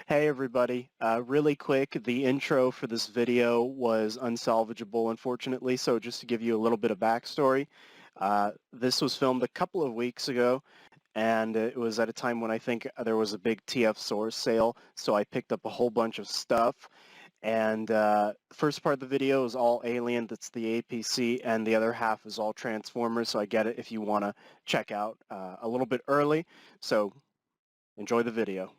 Hey everybody, really quick, the intro for this video was unsalvageable unfortunately, so just to give you a little bit of backstory, this was filmed a couple of weeks ago and it was at a time when I think there was a big TF Source sale, so I picked up a whole bunch of stuff. And the first part of the video is all Alien, that's the APC, and the other half is all Transformers, so I get it if you want to check out a little bit early, so enjoy the video.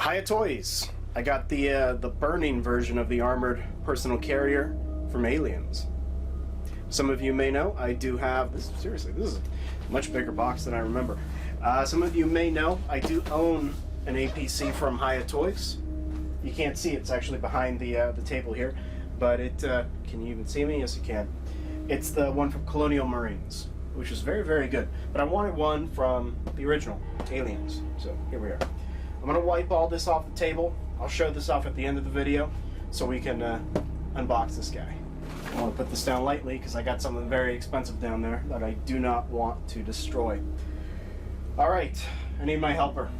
Hiya Toys! I got the burning version of the armored personal carrier from Aliens. Some of you may know I do have this. Seriously, this is a much bigger box than I remember. Some of you may know I do own an APC from Hiya Toys. You can't see it, it's actually behind the table here, but it can you even see me? Yes, you can. It's the one from Colonial Marines, which is very, very good. But I wanted one from the original Aliens, so here we are. I'm going to wipe all this off the table. I'll show this off at the end of the video so we can unbox this guy. I want to put this down lightly because I got something very expensive down there that I do not want to destroy. Alright, I need my helper.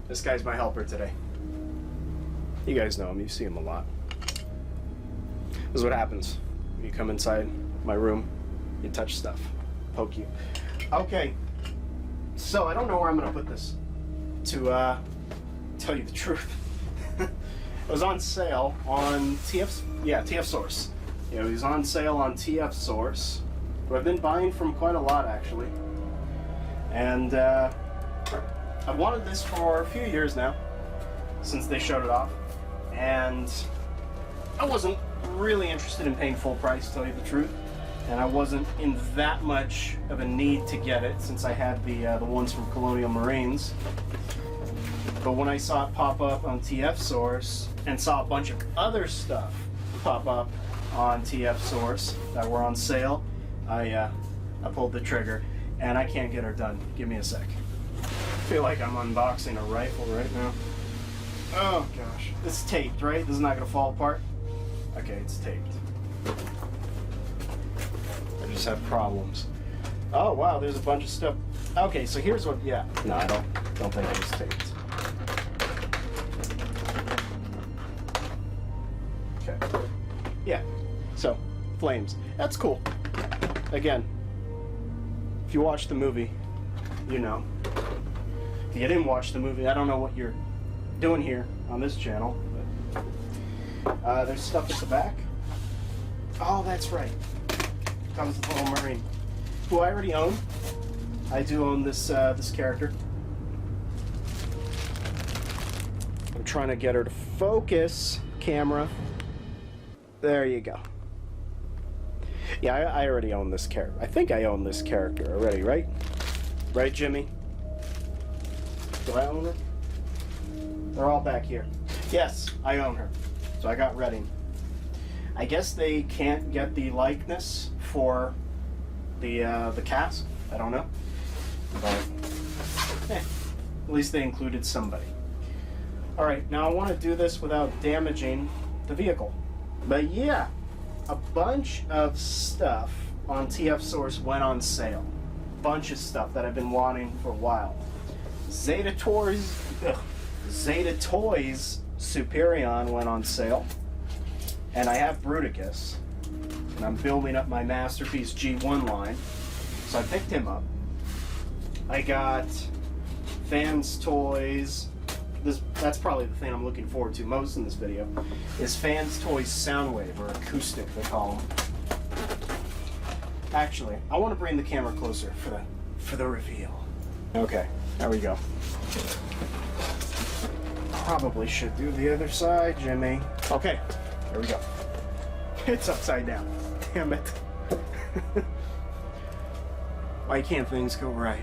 This guy's my helper today. You guys know him, you see him a lot. This is what happens when you come inside my room, you touch stuff, poke you. Okay, so I don't know where I'm going to put this. To tell you the truth, it was on sale on TF Source. Yeah, it was on sale on TF Source, who I've been buying from quite a lot actually. And I've wanted this for a few years now, since they showed it off, and I wasn't really interested in paying full price, to tell you the truth. And I wasn't in that much of a need to get it since I had the ones from Colonial Marines. But when I saw it pop up on TF Source and saw a bunch of other stuff pop up on TF Source that were on sale, I pulled the trigger, and I can't get her done. Give me a sec. I feel like I'm unboxing a rifle right now. Oh gosh, it's taped, right? This is not gonna fall apart. Okay, it's taped. I just have problems. Oh wow, there's a bunch of stuff. Okay, so here's what. Yeah, no, I don't think it was taped. Okay. Yeah. So flames. That's cool. Again, if you watch the movie, you know. If you didn't watch the movie, I don't know what you're doing here on this channel. But, there's stuff at the back. Oh, that's right. Comes with a little Marine, who I already own. I do own this this character. I'm trying to get her to focus. Camera. There you go. Yeah, I already own this character. I think I own this character already, right? Right, Jimmy? Do I own her? They're all back here. Yes, I own her. So I got Redding. I guess they can't get the likeness for the cast. I don't know, but at least they included somebody. All right, now I want to do this without damaging the vehicle. But yeah, a bunch of stuff on TF Source went on sale. Bunch of stuff that I've been wanting for a while. Zeta Toys Superion went on sale. And I have Bruticus, and I'm building up my Masterpiece G1 line, so I picked him up. I got Fans Toys. That's probably the thing I'm looking forward to most in this video, is Fans Toys Soundwave, or Acoustic they call them. Actually, I want to bring the camera closer for the reveal. Okay, there we go. Probably should do the other side, Jimmy. Okay. There we go. It's upside down. Damn it. Why can't things go right?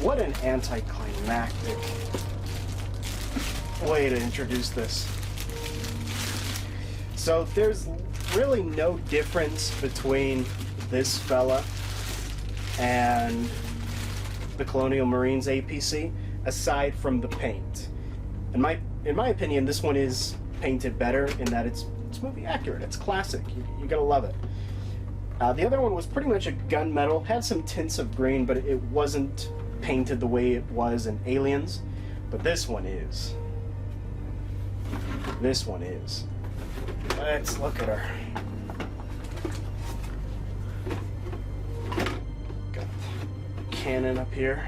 What an anticlimactic way to introduce this. So there's really no difference between this fella and the Colonial Marines APC aside from the paint. And my in my opinion, this one is painted better in that it's movie accurate. It's classic. You're gonna love it. The other one was pretty much a gunmetal. Had some tints of green, but it wasn't painted the way it was in Aliens. But this one is. This one is. Let's look at her. Got the cannon up here.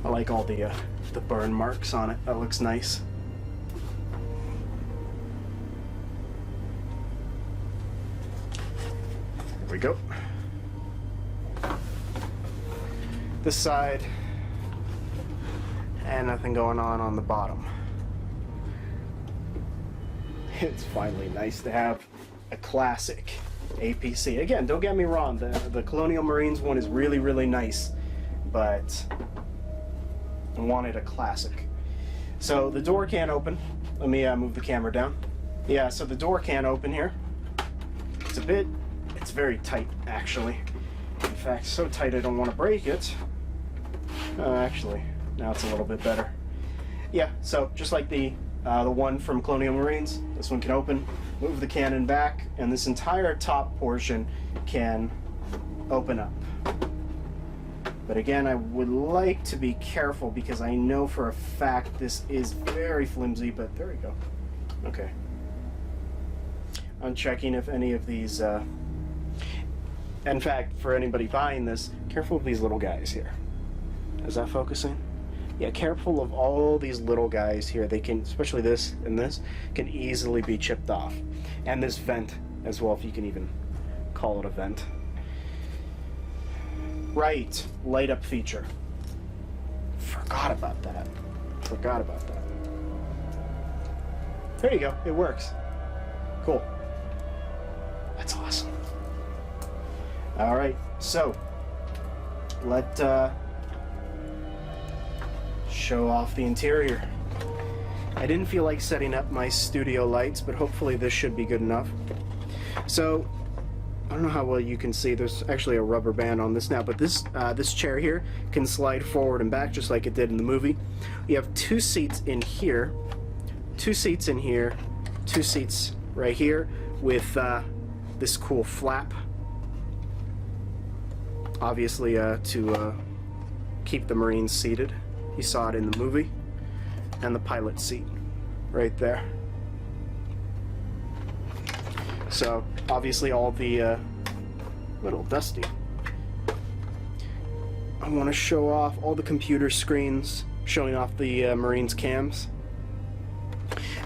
I like all the burn marks on it. That looks nice. There we go. This side, and nothing going on the bottom. It's finally nice to have a classic APC. Again, don't get me wrong, the Colonial Marines one is really, really nice, but I wanted a classic. So the door can't open. Let me move the camera down. Yeah, so the door can't open here. It's very tight, actually. In fact, so tight I don't want to break it. Actually, now it's a little bit better. Yeah, so just like the one from Colonial Marines, this one can open, move the cannon back, and this entire top portion can open up. But again, I would like to be careful because I know for a fact this is very flimsy, but there we go. Okay. I'm checking if any of these, in fact, for anybody buying this, careful of these little guys here. Is that focusing? Yeah, careful of all these little guys here. They can, especially this and this, can easily be chipped off. And this vent as well, if you can even call it a vent. Right, light up feature. Forgot about that. Forgot about that. There you go, it works. Cool. That's awesome. All right, so let show off the interior. I didn't feel like setting up my studio lights, but hopefully this should be good enough. So I don't know how well you can see, there's actually a rubber band on this now, but this chair here can slide forward and back just like it did in the movie. You have 2 seats in here, 2 seats in here, 2 seats right here with this cool flap, obviously to keep the Marines seated. You saw it in the movie. And the pilot seat right there. So obviously all the little dusty. I want to show off all the computer screens showing off the Marines cams.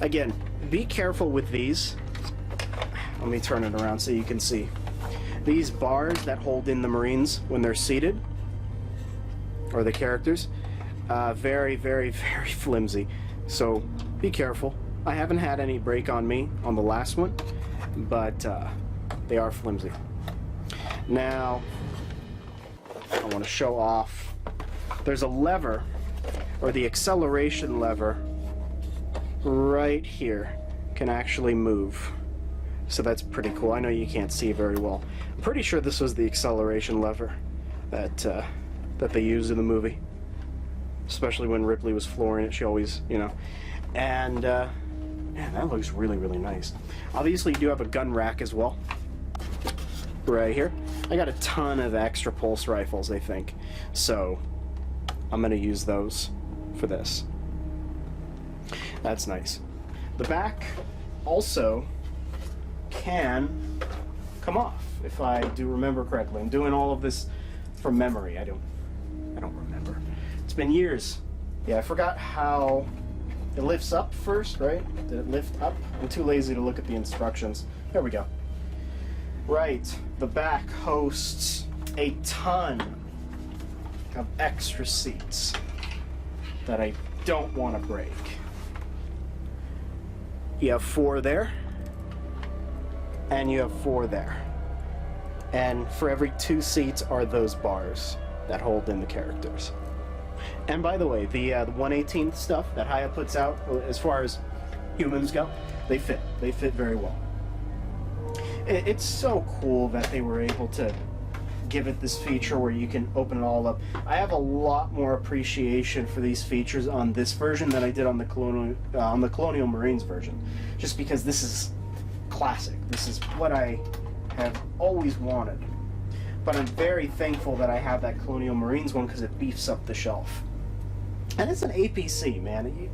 Again, be careful with these. Let me turn it around so you can see. These bars that hold in the Marines when they're seated, or the characters, very, very, very flimsy. So be careful. I haven't had any break on me on the last one, but they are flimsy. Now, I want to show off. There's a lever, or the acceleration lever, right here, can actually move. So that's pretty cool. I know you can't see very well. I'm pretty sure this was the acceleration lever that that they used in the movie. Especially when Ripley was flooring it, she always, you know. And, man, that looks really, really nice. Obviously, you do have a gun rack as well. Right here. I got a ton of extra pulse rifles, I think. So, I'm going to use those for this. That's nice. The back also can come off, if I do remember correctly. I'm doing all of this from memory. I don't remember. It's been years. Yeah, I forgot how it lifts up first, right? Did it lift up? I'm too lazy to look at the instructions. There we go. Right, the back hosts a ton of extra seats that I don't want to break. You have 4 there, and you have 4 there. And for every 2 seats are those bars that hold in the characters. And by the way, the 1/18 stuff that Hiya puts out, as far as humans go, they fit. They fit very well. It's so cool that they were able to give it this feature where you can open it all up. I have a lot more appreciation for these features on this version than I did on the Colonial Marines version, just because this is classic. This is what I have always wanted. But I'm very thankful that I have that Colonial Marines one because it beefs up the shelf. And it's an APC, man.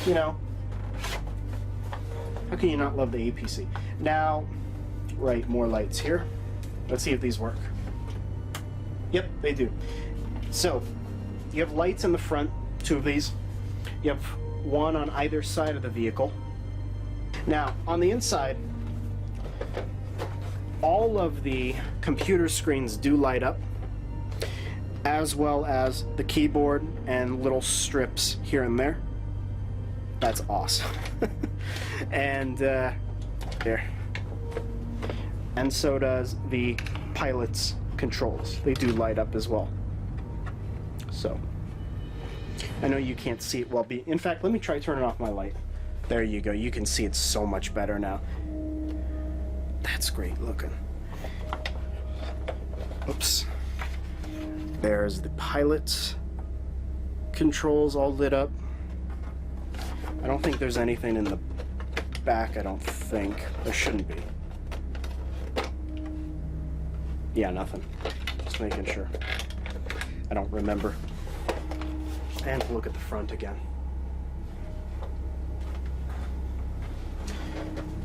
You know, how can you not love the APC? Now, right, more lights here. Let's see if these work. Yep, they do. So, you have lights in the front, 2 of these. You have 1 on either side of the vehicle. Now, on the inside, all of the computer screens do light up, as well as the keyboard and little strips here and there. That's awesome. And, there. And so does the pilot's controls. They do light up as well. So, I know you can't see it well. In fact, let me try turning off my light. There you go. You can see it so much better now. That's great looking. Oops. There's the pilot's controls all lit up. I don't think there's anything in the back, I don't think. There shouldn't be. Yeah, nothing. Just making sure. I don't remember. And look at the front again.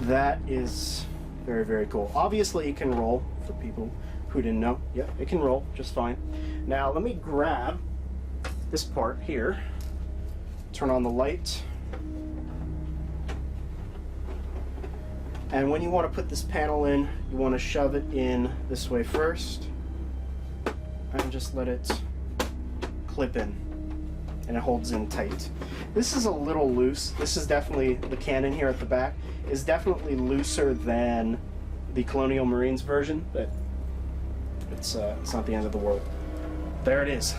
That is very, very cool. Obviously, it can roll, for people who didn't know. Yep, it can roll just fine. Now, let me grab this part here. Turn on the light. And when you want to put this panel in, you want to shove it in this way first. And just let it clip in. And it holds in tight. This is a little loose. This is definitely, the cannon here at the back is definitely looser than the Colonial Marines version, but it's not the end of the world. There it is.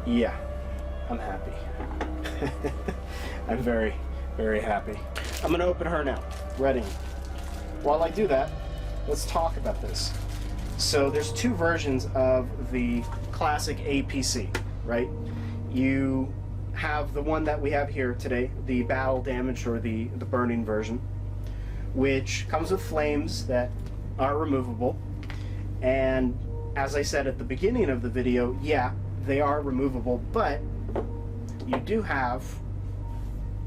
Yeah, I'm happy. I'm very, very happy. I'm going to open her now. Ready. While I do that, let's talk about this. So there's 2 versions of the classic APC, right? You have the one that we have here today, the battle damaged or the burning version, which comes with flames that are removable. And as I said at the beginning of the video, yeah, they are removable, but you do have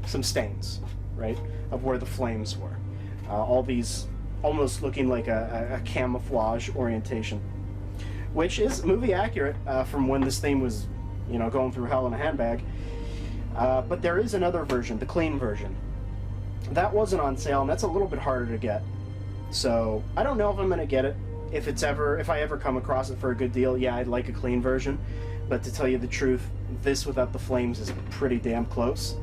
some stains, right, of where the flames were. All these almost looking like a camouflage orientation, which is movie accurate from when this thing was, you know, going through hell in a handbag. But there is another version, the clean version. That wasn't on sale, and that's a little bit harder to get. So I don't know if I'm going to get it. If I ever come across it for a good deal, yeah, I'd like a clean version. But to tell you the truth, this without the flames is pretty damn close.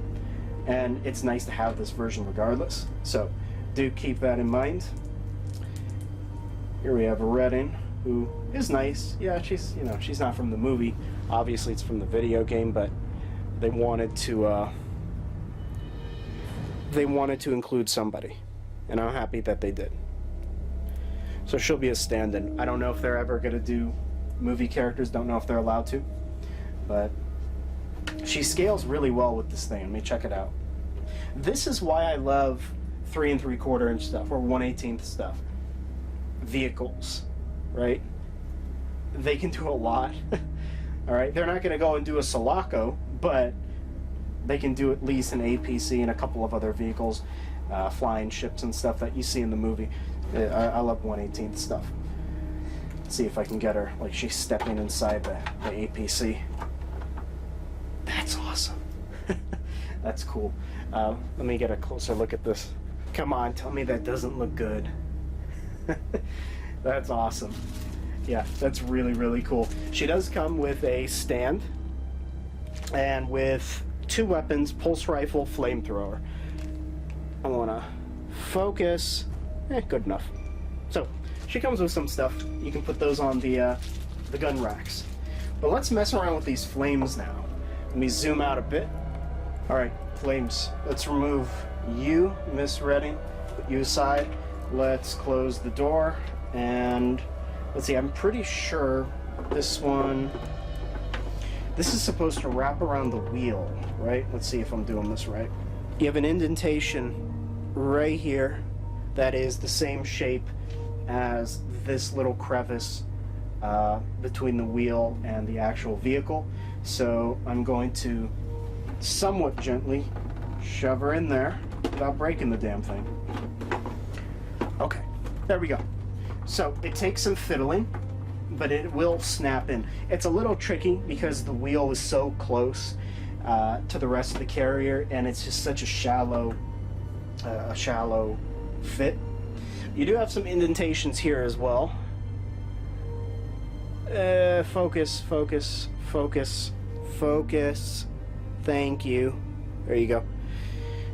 And it's nice to have this version regardless. So do keep that in mind. Here we have a Redding, who is nice. Yeah, she's not from the movie. Obviously, it's from the video game, but they wanted to include somebody, and I'm happy that they did. So she'll be a stand-in. I don't know if they're ever going to do movie characters. Don't know if they're allowed to, but she scales really well with this thing. Let me check it out. This is why I love 3 3/4 inch stuff or 1/18 stuff. Vehicles, right? They can do a lot. All right, they're not going to go and do a Sulaco, but they can do at least an APC and a couple of other vehicles, flying ships and stuff that you see in the movie. I love 1/18 stuff. Let's see if I can get her like she's stepping inside the APC. That's awesome. That's cool. Let me get a closer look at this. Come on, tell me that doesn't look good. That's awesome. Yeah, that's really, really cool. She does come with a stand and with 2 weapons, pulse rifle, flamethrower. I want to focus. Good enough. So, she comes with some stuff. You can put those on the gun racks. But let's mess around with these flames now. Let me zoom out a bit. Alright, flames. Let's remove you, Miss Redding. Put you aside. Let's close the door. And let's see, I'm pretty sure this is supposed to wrap around the wheel, right? Let's see if I'm doing this right. You have an indentation right here that is the same shape as this little crevice between the wheel and the actual vehicle. So I'm going to somewhat gently shove her in there without breaking the damn thing. Okay, there we go. So it takes some fiddling, but it will snap in. It's a little tricky because the wheel is so close to the rest of the carrier, and it's just such a shallow fit. You do have some indentations here as well. Focus, focus, focus, focus. Thank you. There you go.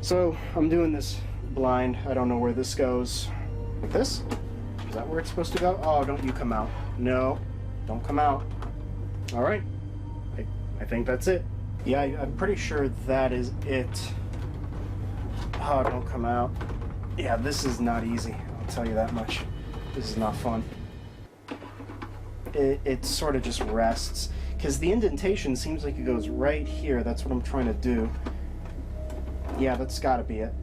So I'm doing this blind. I don't know where this goes. Like this? Is that where it's supposed to go? Oh, don't you come out. No, don't come out. All right. I think that's it. Yeah, I'm pretty sure that is it. Oh, don't come out. Yeah, this is not easy. I'll tell you that much. This is not fun. It sort of just rests, because the indentation seems like it goes right here. That's what I'm trying to do. Yeah, that's got to be it.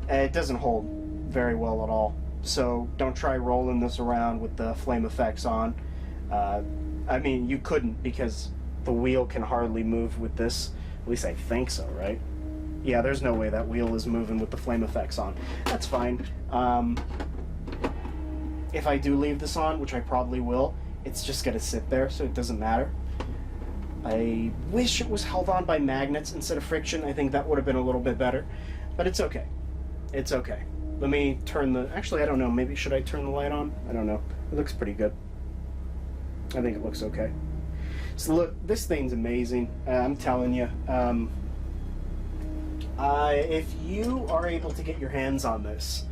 It doesn't hold very well at all, so don't try rolling this around with the flame effects on. I mean, you couldn't, because the wheel can hardly move with this. At least I think so, right? Yeah, there's no way that wheel is moving with the flame effects on. That's fine. If I do leave this on, which I probably will, it's just gonna sit there, so it doesn't matter. I wish it was held on by magnets instead of friction. I think that would have been a little bit better, but it's okay. It's okay. Let me turn the... Actually, I don't know. Maybe should I turn the light on? I don't know. It looks pretty good. I think it looks okay. So look, this thing's amazing. I'm telling you. If you are able to get your hands on this,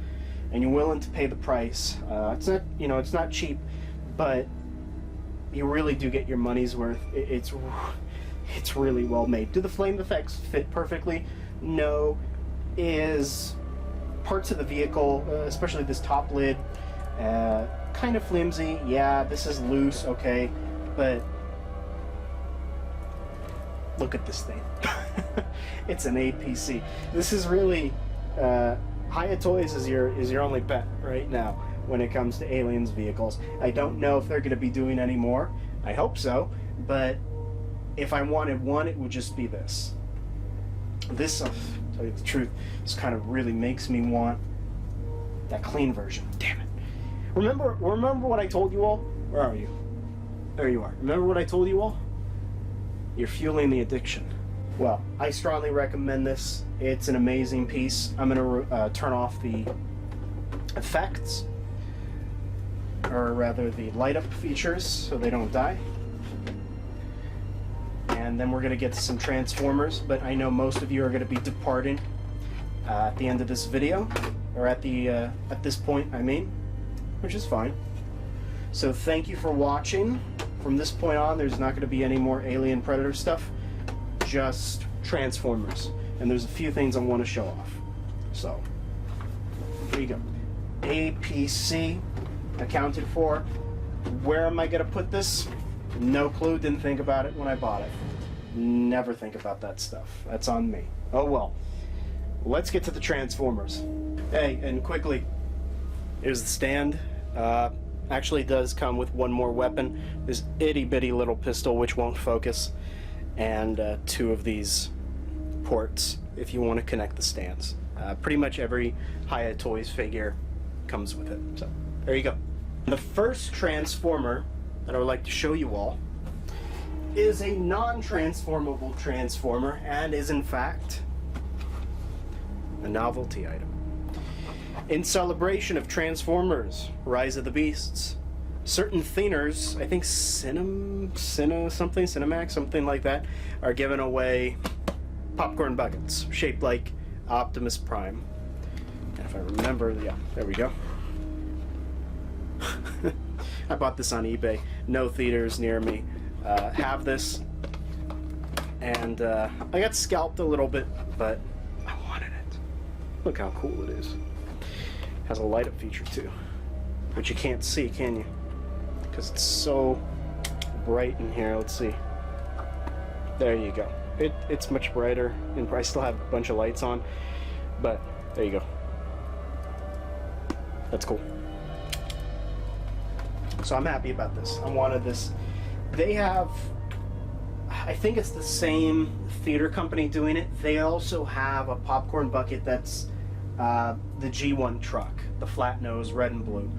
and you're willing to pay the price, it's not, you know, it's not cheap, but you really do get your money's worth. It's really well made. Do the flame effects fit perfectly? No. Is parts of the vehicle, especially this top lid, kind of flimsy? Yeah, this is loose, okay, but look at this thing. It's an APC. This is really Hiya Toys is your only bet right now when it comes to aliens vehicles. I don't know if they're going to be doing any more. I hope so, but if I wanted one, it would just be this. This, to tell you the truth, this kind of really makes me want that clean version. Damn it. Remember what I told you all? Where are you? There you are. Remember what I told you all? You're fueling the addiction. Well, I strongly recommend this. It's an amazing piece. I'm going to turn off the effects, or rather the light up features, so they don't die. And then we're going to get to some Transformers, but I know most of you are going to be departing at the end of this video, or at this point, I mean, which is fine. So thank you for watching. From this point on, there's not going to be any more Alien Predator stuff, just Transformers. And there's a few things I want to show off. So, here you go. APC accounted for. Where am I going to put this? No clue. Didn't think about it when I bought it. Never think about that stuff. That's on me. Oh well. Let's get to the Transformers. Hey, and quickly, here's the stand. Actually does come with one more weapon. This itty bitty little pistol which won't focus, and two of these ports if you want to connect the stands. Pretty much every Hiya Toys figure comes with it. So there you go. The first Transformer that I would like to show you all is a non-transformable Transformer, and is in fact a novelty item. In celebration of Transformers Rise of the Beasts, certain theaters, I think Cinemax, something like that, are giving away popcorn buckets shaped like Optimus Prime. And if I remember, yeah, there we go. I bought this on eBay. No theaters near me have this, and I got scalped a little bit, but I wanted it. Look how cool it is. Has a light up feature too. But you can't see, can you? Because it's so bright in here. Let's see. There you go. It's much brighter, and I still have a bunch of lights on, but there you go. That's cool. So I'm happy about this. I wanted this. They have, I think it's the same theater company doing it. They also have a popcorn bucket that's the G1 truck, the flat nose, red and blue,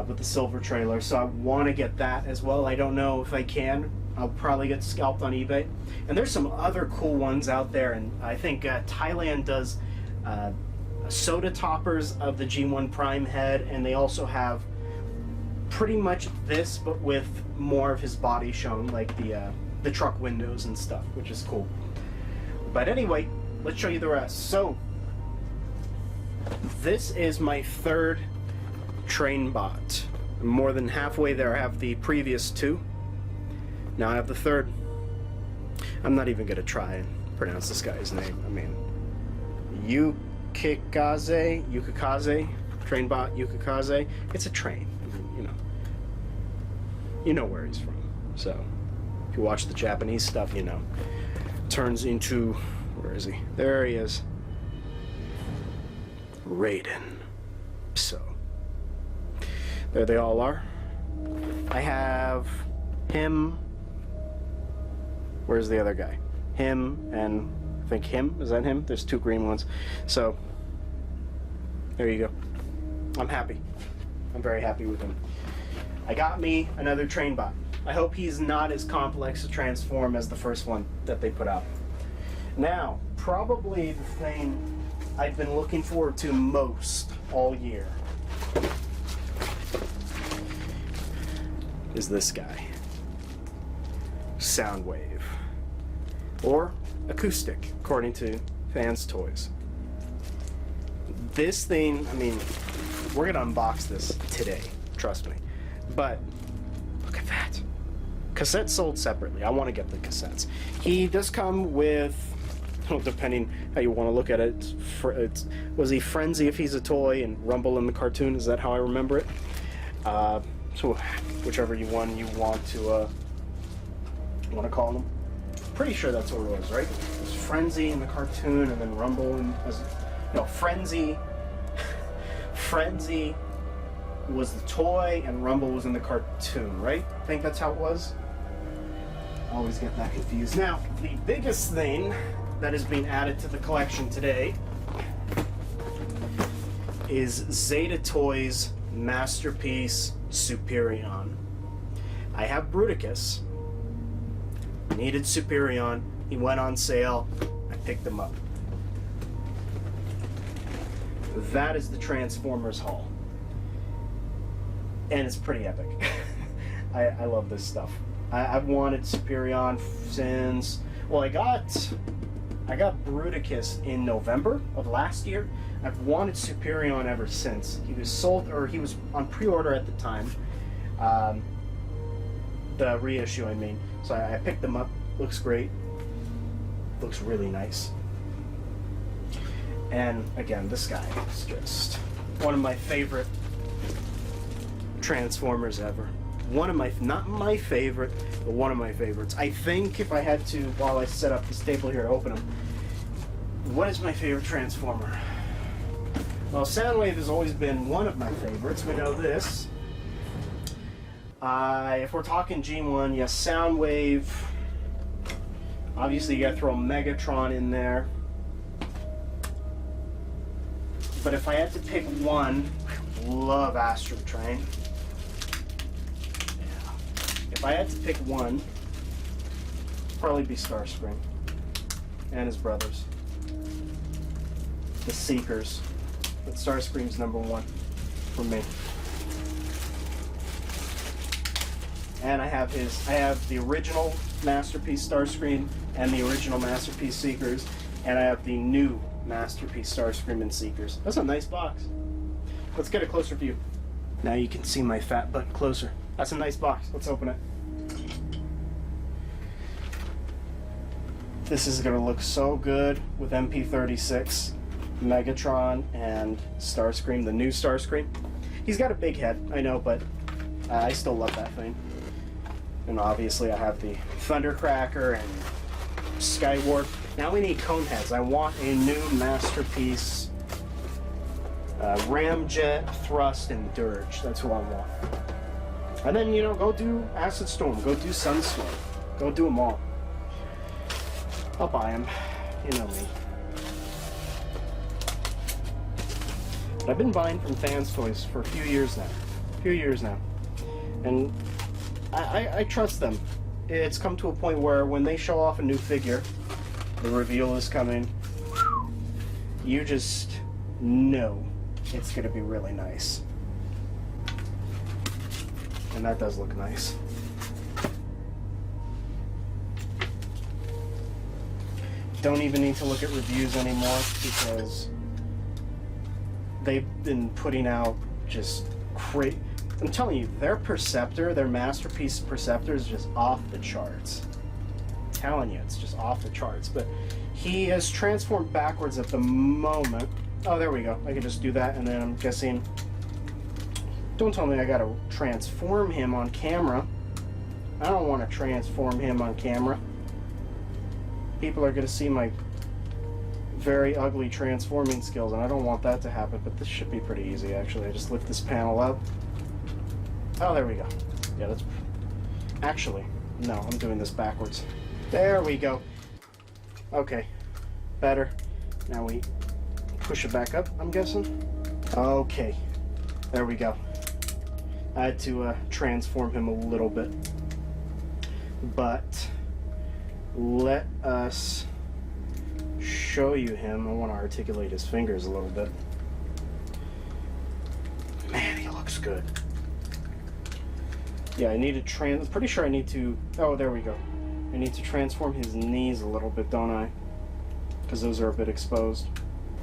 with the silver trailer. So I want to get that as well. I don't know if I can. I'll probably get scalped on eBay. And there's some other cool ones out there, and I think Thailand does soda toppers of the G1 Prime head, and they also have pretty much this, but with more of his body shown, like the truck windows and stuff, which is cool. But anyway, let's show you the rest. So this is my third train bot. I'm more than halfway there. I have the previous two. Now I have the third. I'm not even gonna try and pronounce this guy's name. I mean, Yukikaze, train bot Yukikaze. It's a train. I mean, you know where he's from. So if you watch the Japanese stuff, you know. Turns into, where is he? There he is. Raiden. So there they all are. I have him. Where's the other guy? Him and I think him. Is that him? There's two green ones. So there you go. I'm happy. I'm very happy with him. I got me another train bot. I hope he's not as complex to transform as the first one that they put out. Now, probably the thing I've been looking forward to most all year is this guy. Soundwave. Or acoustic, according to Fans Toys. This thing, I mean, we're gonna unbox this today, trust me. But look at that. Cassettes sold separately. I want to get the cassettes. He does come with, well, depending how you want to look at it, was he Frenzy if he's a toy and Rumble in the cartoon? Is that how I remember it? So whichever one you want to call them. Pretty sure that's what it was, right? It was Frenzy in the cartoon, and then Rumble no, Frenzy. Frenzy was the toy, and Rumble was in the cartoon, right? I think that's how it was. I always get that confused. Now, the biggest thing that is being added to the collection today is Zeta Toys Masterpiece Superion. I have Bruticus. Needed Superion. He went on sale. I picked him up. That is the Transformers haul. And it's pretty epic. I love this stuff. I've wanted Superion since, well, I got Bruticus in November of last year. I've wanted Superion ever since. He was sold, or he was on pre-order at the time. The reissue, I mean. So I picked them up. Looks great. Looks really nice. And again, this guy is just one of my favorite Transformers ever. One of my, not my favorite, but one of my favorites. I think if I had to, while I set up this table here to open them, what is my favorite Transformer? Well, Soundwave has always been one of my favorites. We know this. If we're talking G1, yes, Soundwave. Obviously, you gotta throw Megatron in there. But if I had to pick one, I love Astro Train. Yeah. If I had to pick one, probably be Starscream and his brothers, the Seekers. But Starscream's number one for me. And I have the original Masterpiece Starscream and the original Masterpiece Seekers, and I have the new Masterpiece Starscream and Seekers. That's a nice box. Let's get a closer view. Now you can see my fat butt closer. That's a nice box. Let's open it. This is gonna look so good with MP36, Megatron, and Starscream, the new Starscream. He's got a big head, I know, but I still love that thing. And obviously I have the Thundercracker and Skywarp. Now we need Coneheads. I want a new masterpiece. Ramjet, Thrust, and Dirge. That's who I want. And then, you know, go do Acid Storm. Go do Sunstorm. Go do them all. I'll buy them. You know me. But I've been buying from Fans Toys for a few years now. And I trust them. It's come to a point where when they show off a new figure, the reveal is coming, you just know it's going to be really nice. And that does look nice. Don't even need to look at reviews anymore because they've been putting out just crazy. I'm telling you, their Perceptor, their masterpiece Perceptor is just off the charts. I'm telling you, it's just off the charts. But he has transformed backwards at the moment. Oh, there we go. I can just do that, and then I'm guessing... Don't tell me I gotta transform him on camera. I don't want to transform him on camera. People are gonna see my very ugly transforming skills, and I don't want that to happen, but this should be pretty easy, actually. I just lift this panel up. Oh, there we go. Yeah, that's... Actually, no, I'm doing this backwards. There we go. Okay. Better. Now we push it back up, I'm guessing. Okay. There we go. I had to transform him a little bit. But let us show you him. I want to articulate his fingers a little bit. Man, he looks good. Yeah, I need to I'm pretty sure I need to... Oh, there we go. I need to transform his knees a little bit, don't I? Because those are a bit exposed.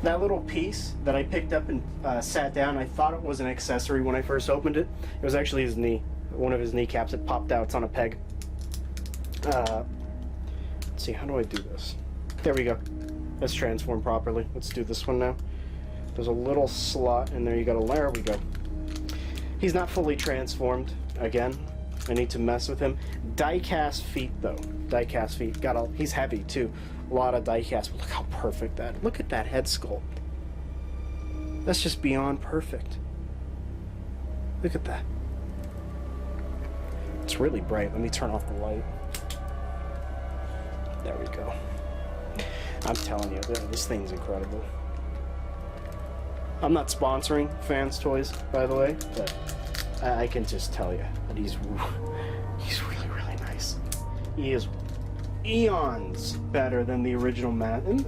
That little piece that I picked up and sat down, I thought it was an accessory when I first opened it. It was actually his knee. One of his kneecaps. It popped out. It's on a peg. Let's see, how do I do this? There we go. Let's transform properly. Let's do this one now. There's a little slot in there. You got a layer. We go. He's not fully transformed. Again, I need to mess with him. Die-cast feet, though. Die-cast feet. He's heavy, too. A lot of die-cast. Look how perfect that... Look at that head sculpt. That's just beyond perfect. Look at that. It's really bright. Let me turn off the light. There we go. I'm telling you, this thing's incredible. I'm not sponsoring Fans Toys, by the way, but I can just tell you that he's really, really nice. He is eons better than the original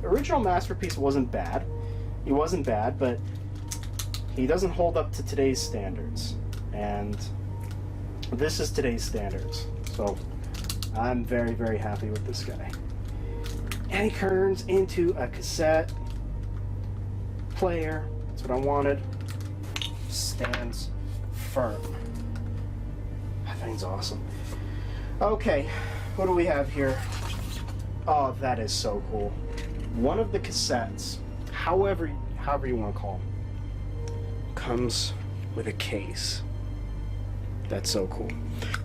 original masterpiece wasn't bad. He wasn't bad, but he doesn't hold up to today's standards. And this is today's standards. So I'm very, very happy with this guy. And he turns into a cassette player. That's what I wanted. Stands firm. That thing's awesome. Okay, what do we have here? Oh, that is so cool. One of the cassettes, however you want to call them, comes with a case. That's so cool.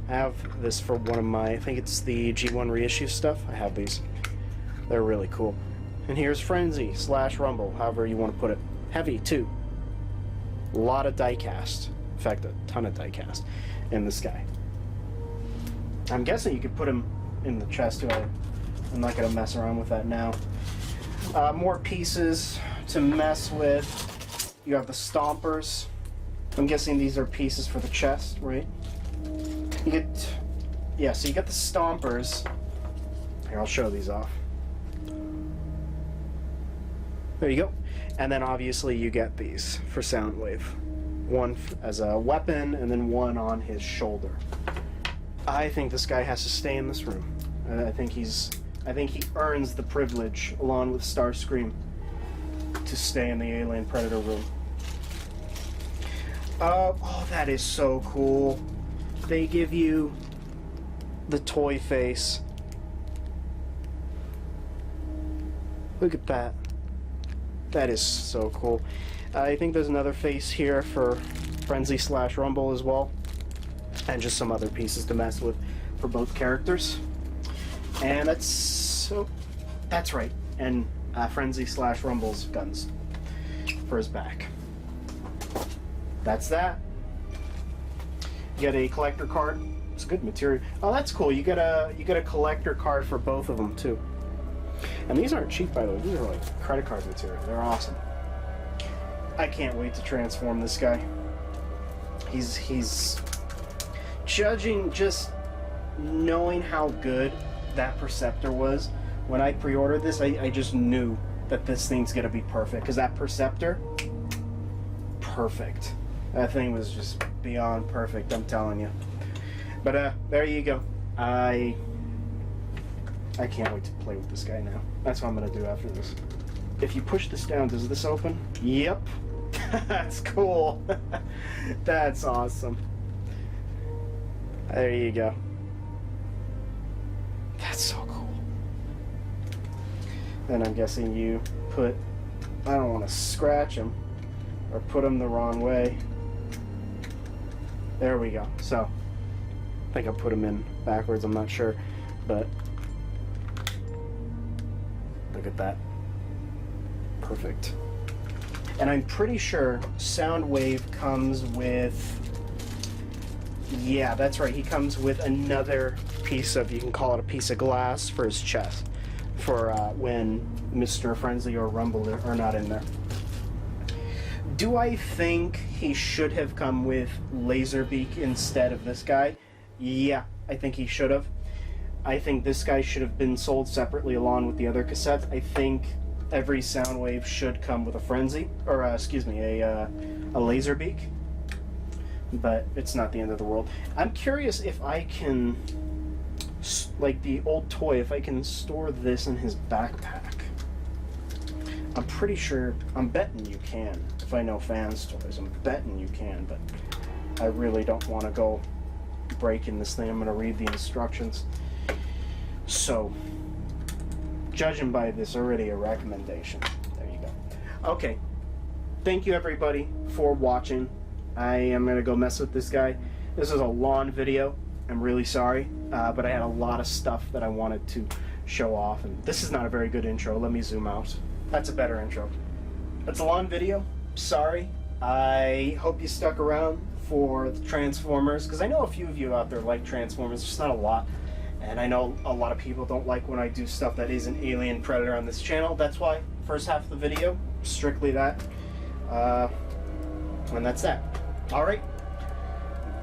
I have this for one of my, I think it's the G1 reissue stuff. I have these. They're really cool. And here's Frenzy / Rumble, however you want to put it. Heavy, too. A lot of die-cast. In fact, a ton of die-cast in this guy. I'm guessing you could put him in the chest, too. I'm not going to mess around with that now. More pieces to mess with. You have the Stompers. I'm guessing these are pieces for the chest, right? You get... Yeah, so you got the Stompers. Here, I'll show these off. There you go. And then obviously you get these for Soundwave. One as a weapon, and then one on his shoulder. I think this guy has to stay in this room. I think he earns the privilege, along with Starscream, to stay in the Alien Predator room. Oh, that is so cool. They give you the toy face. Look at that. That is so cool. I think there's another face here for Frenzy / Rumble as well, and just some other pieces to mess with for both characters. And that's right. And Frenzy / Rumble's guns for his back. That's that. You get a collector card. It's good material. Oh, that's cool. You get a collector card for both of them too. And these aren't cheap, by the way. These are like credit card material. They're awesome. I can't wait to transform this guy. He's judging just knowing how good that Perceptor was. When I pre-ordered this, I just knew that this thing's gonna be perfect, because that Perceptor, perfect. That thing was just beyond perfect, I'm telling you. But there you go. I can't wait to play with this guy now. That's what I'm gonna do after this. If you push this down, does this open? Yep. That's cool. That's awesome. There you go. That's so cool. Then I'm guessing you put, I don't want to scratch him or put him the wrong way. There we go. So I think I put him in backwards, I'm not sure, but look at that. Perfect. And I'm pretty sure Soundwave comes with, yeah, that's right, he comes with another piece of, you can call it a piece of glass for his chest, for when Mr. Frenzy or Rumble are not in there. Do I think he should have come with Laserbeak instead of this guy? Yeah, I think he should have. I think this guy should have been sold separately along with the other cassettes. I think every Soundwave should come with a Frenzy, or excuse me, a Laserbeak. But it's not the end of the world. I'm curious if I can, like the old toy, if I can store this in his backpack. I'm pretty sure, I'm betting you can. If I know Fans Toys, I'm betting you can, but I really don't want to go breaking this thing. I'm going to read the instructions. So, judging by this, already a recommendation. There you go. Okay. Thank you everybody for watching. I am going to go mess with this guy. This is a long video. I'm really sorry, but I had a lot of stuff that I wanted to show off, and this is not a very good intro. Let me zoom out. That's a better intro. It's a long video. Sorry. I hope you stuck around for the Transformers, because I know a few of you out there like Transformers, just not a lot. And I know a lot of people don't like when I do stuff that isn't Alien Predator on this channel. That's why first half of the video, strictly that. And that's that. Alright.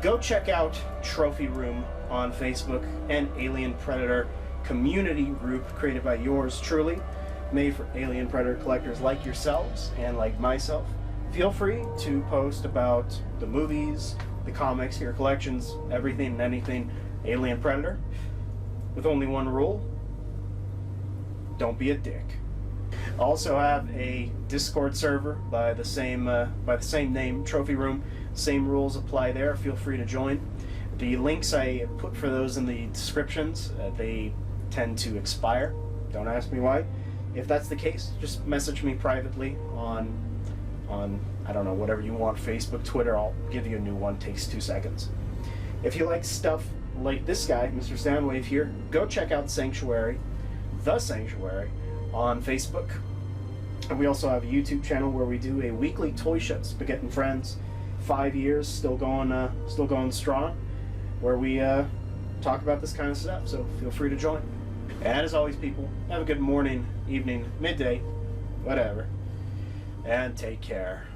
Go check out Trophy Room on Facebook, and Alien Predator community group created by yours truly, made for Alien Predator collectors like yourselves and like myself. Feel free to post about the movies, the comics, your collections, everything and anything Alien Predator, with only one rule: don't be a dick. Also have a Discord server by the same name, Trophy Room. Same rules apply there. Feel free to join. The links I put for those in the descriptions, they tend to expire. Don't ask me why. If that's the case, just message me privately on I don't know, whatever you want, Facebook, Twitter. I'll give you a new one. Takes 2 seconds. If you like stuff like this guy, Mr. Soundwave here, go check out Sanctuary, The Sanctuary, on Facebook. And we also have a YouTube channel where we do a weekly toy show, Spaghetti and Friends. 5 years, still going strong, where we talk about this kind of stuff, so feel free to join. And as always, people, have a good morning, evening, midday, whatever, and take care.